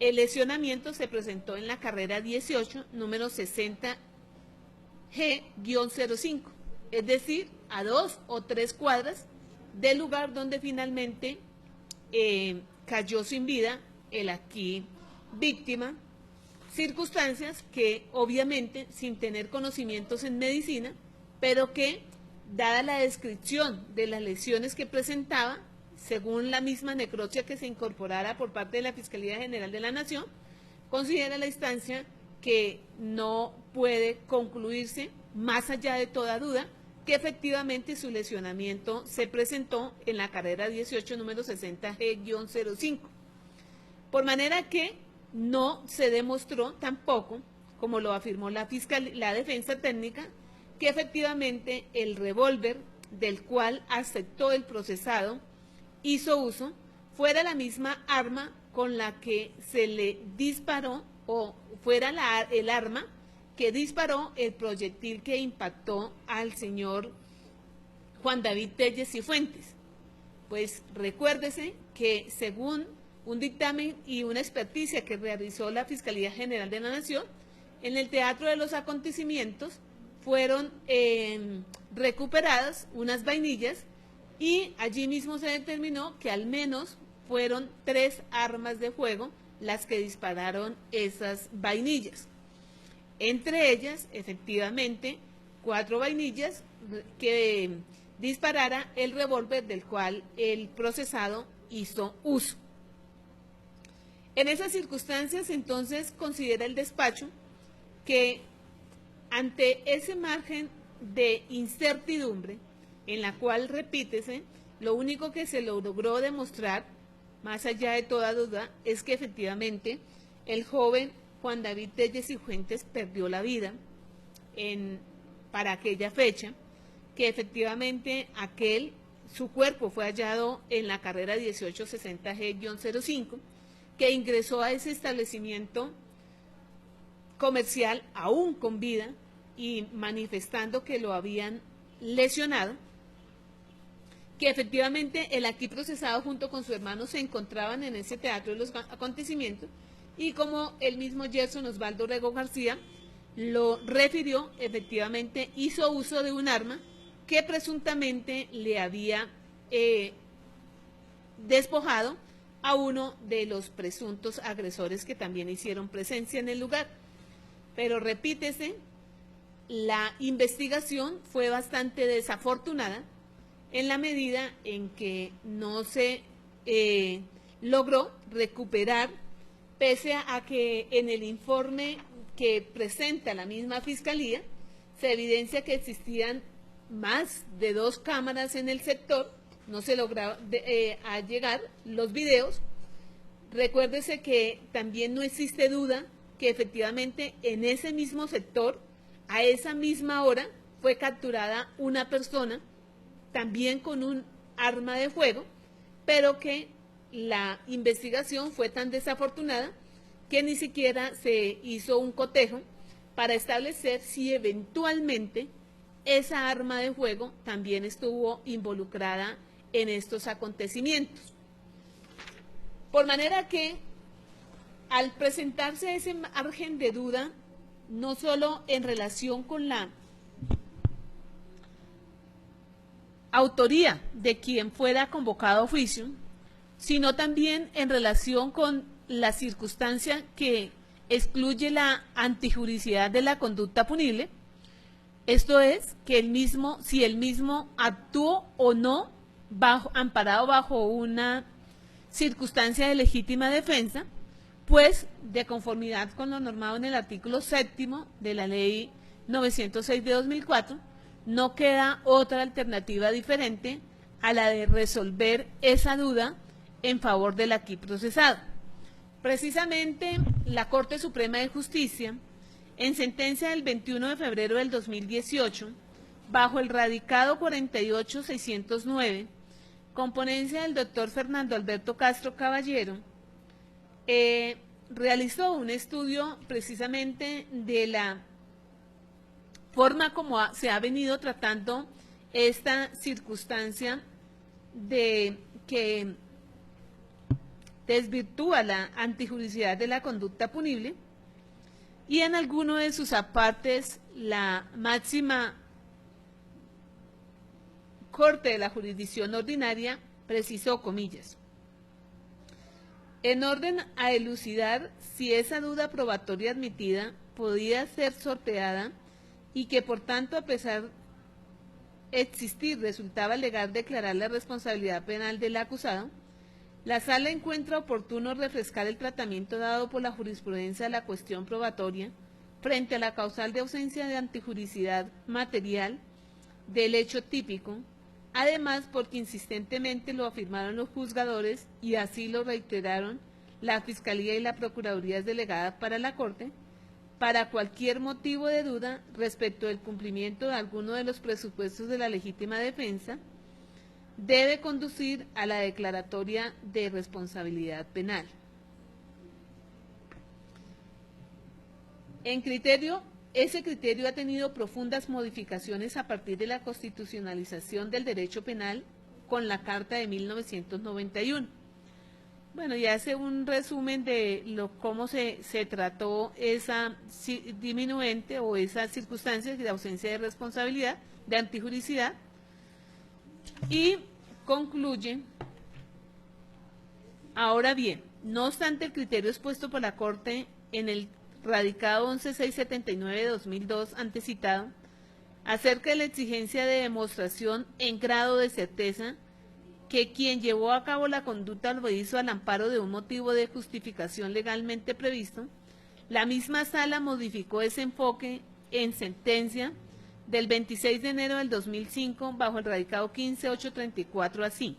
Speaker 1: el lesionamiento se presentó en la carrera 18, número 60G-05, es decir, a 2 o 3 cuadras del lugar donde finalmente cayó sin vida el aquí víctima, circunstancias que obviamente sin tener conocimientos en medicina, pero que dada la descripción de las lesiones que presentaba, según la misma necropsia que se incorporara por parte de la Fiscalía General de la Nación, considera la instancia que no puede concluirse más allá de toda duda que efectivamente su lesionamiento se presentó en la carrera 18, número 60G-05. Por manera que no se demostró tampoco, como lo afirmó la defensa técnica, que efectivamente el revólver del cual aceptó el procesado hizo uso fuera la misma arma con la que se le disparó o fuera el arma que disparó el proyectil que impactó al señor Juan David Telles y Fuentes. Pues recuérdese que según un dictamen y una experticia que realizó la Fiscalía General de la Nación, en el teatro de los acontecimientos fueron recuperadas unas vainillas y allí mismo se determinó que al menos fueron 3 armas de fuego las que dispararon esas vainillas. Entre ellas, efectivamente, 4 vainillas que disparara el revólver del cual el procesado hizo uso. En esas circunstancias, entonces, considera el despacho que ante ese margen de incertidumbre, en la cual, repítese, lo único que se logró demostrar, más allá de toda duda, es que efectivamente el joven Juan David Telles y Fuentes perdió la vida para aquella fecha, que efectivamente su cuerpo fue hallado en la carrera 1860G-05, que ingresó a ese establecimiento comercial aún con vida y manifestando que lo habían lesionado, que efectivamente el aquí procesado junto con su hermano se encontraban en ese teatro de los acontecimientos y como el mismo Gerson Osvaldo Rego García lo refirió, efectivamente hizo uso de un arma que presuntamente le había despojado a uno de los presuntos agresores que también hicieron presencia en el lugar. Pero repítese, la investigación fue bastante desafortunada en la medida en que no se logró recuperar, pese a que en el informe que presenta la misma Fiscalía se evidencia que existían más de 2 cámaras en el sector, no se lograron llegar los videos. Recuérdese que también no existe duda que efectivamente en ese mismo sector, a esa misma hora, fue capturada una persona también con un arma de fuego, pero que la investigación fue tan desafortunada que ni siquiera se hizo un cotejo para establecer si eventualmente esa arma de fuego también estuvo involucrada en estos acontecimientos. Por manera que al presentarse ese margen de duda, no solo en relación con la autoría de quien fuera convocado a juicio, sino también en relación con la circunstancia que excluye la antijuricidad de la conducta punible, esto es, que si el mismo actuó o no amparado bajo una circunstancia de legítima defensa, pues de conformidad con lo normado en el artículo 7º de la Ley 906 de 2004, no queda otra alternativa diferente a la de resolver esa duda en favor del aquí procesado. Precisamente, la Corte Suprema de Justicia, en sentencia del 21 de febrero del 2018, bajo el radicado 48.609, con ponencia del doctor Fernando Alberto Castro Caballero, realizó un estudio precisamente de la forma como se ha venido tratando esta circunstancia de que desvirtúa la antijuricidad de la conducta punible, y en alguno de sus apartes la máxima Corte de la Jurisdicción Ordinaria precisó, comillas, en orden a elucidar si esa duda probatoria admitida podía ser sorteada y que por tanto, a pesar de existir, resultaba legal declarar la responsabilidad penal del acusado, la Sala encuentra oportuno refrescar el tratamiento dado por la jurisprudencia de la cuestión probatoria frente a la causal de ausencia de antijuricidad material del hecho típico, además porque insistentemente lo afirmaron los juzgadores y así lo reiteraron la Fiscalía y la Procuraduría delegada para la Corte, para cualquier motivo de duda respecto del cumplimiento de alguno de los presupuestos de la legítima defensa, debe conducir a la declaratoria de responsabilidad penal. Ese criterio ha tenido profundas modificaciones a partir de la constitucionalización del derecho penal con la Carta de 1991. Bueno, y hace un resumen de cómo se trató esa diminuente o esa circunstancia de ausencia de responsabilidad, de antijuricidad, y concluye, ahora bien, no obstante el criterio expuesto por la Corte en el radicado 11679 de 2002 antecitado, acerca de la exigencia de demostración en grado de certeza que quien llevó a cabo la conducta lo hizo al amparo de un motivo de justificación legalmente previsto, la misma Sala modificó ese enfoque en sentencia del 26 de enero del 2005 bajo el radicado 15834 así.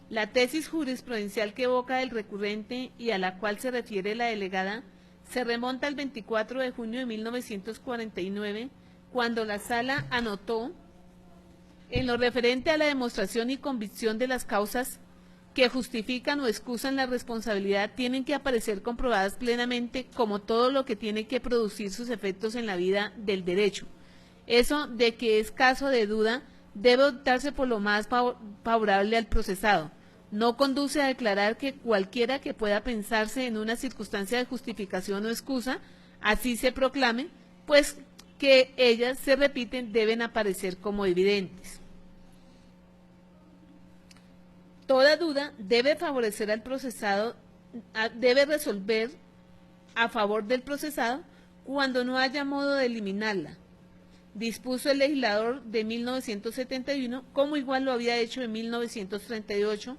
Speaker 1: La tesis jurisprudencial que evoca el recurrente y a la cual se refiere la delegada se remonta al 24 de junio de 1949, cuando la Sala anotó en lo referente a la demostración y convicción de las causas que justifican o excusan la responsabilidad tienen que aparecer comprobadas plenamente como todo lo que tiene que producir sus efectos en la vida del derecho. Eso de que es caso de duda debe optarse por lo más favorable al procesado. No conduce a declarar que cualquiera que pueda pensarse en una circunstancia de justificación o excusa, así se proclame, pues que ellas se repiten deben aparecer como evidentes. Toda duda debe favorecer al procesado, debe resolver a favor del procesado cuando no haya modo de eliminarla. Dispuso el legislador de 1971, como igual lo había hecho en 1938,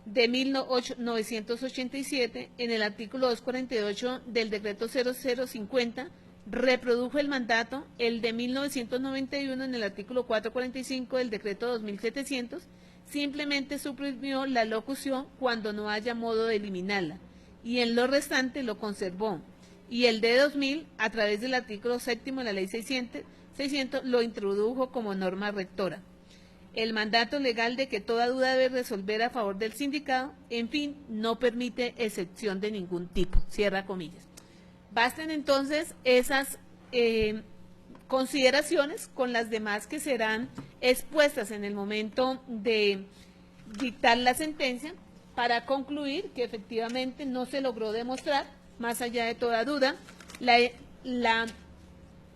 Speaker 1: de 1987, en el artículo 248 del decreto 0050, reprodujo el mandato, el de 1991 en el artículo 445 del decreto 2700, simplemente suprimió la locución cuando no haya modo de eliminarla, y en lo restante lo conservó, y el de 2000, a través del artículo 7 de la ley 600, lo introdujo como norma rectora. El mandato legal de que toda duda debe resolver a favor del sindicado, en fin, no permite excepción de ningún tipo, cierra comillas. Basten entonces esas consideraciones con las demás que serán expuestas en el momento de dictar la sentencia para concluir que efectivamente no se logró demostrar, más allá de toda duda, la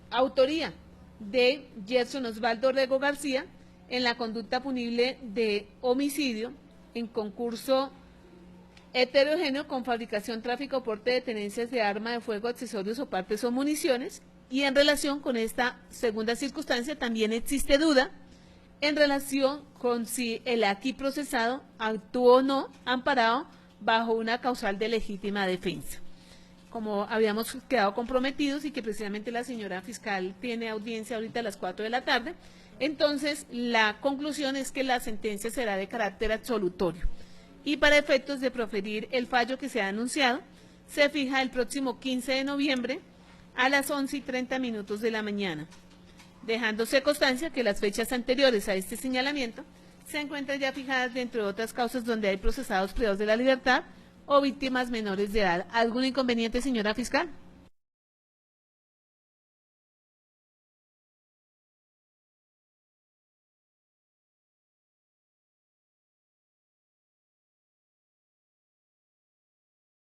Speaker 1: autoría de Gerson Osvaldo Rego García en la conducta punible de homicidio en concurso heterogéneo con fabricación, tráfico o porte de tenencias de arma de fuego, accesorios o partes o municiones, y en relación con esta segunda circunstancia también existe duda en relación con si el aquí procesado actuó o no amparado bajo una causal de legítima defensa. Como habíamos quedado comprometidos y que precisamente la señora fiscal tiene audiencia ahorita a las 4 de la tarde, entonces la conclusión es que la sentencia será de carácter absolutorio. Y para efectos de proferir el fallo que se ha anunciado, se fija el próximo 15 de noviembre a las 11:30 de la mañana, dejándose constancia que las fechas anteriores a este señalamiento se encuentran ya fijadas dentro de otras causas donde hay procesados privados de la libertad o víctimas menores de edad. ¿Algún inconveniente, señora fiscal?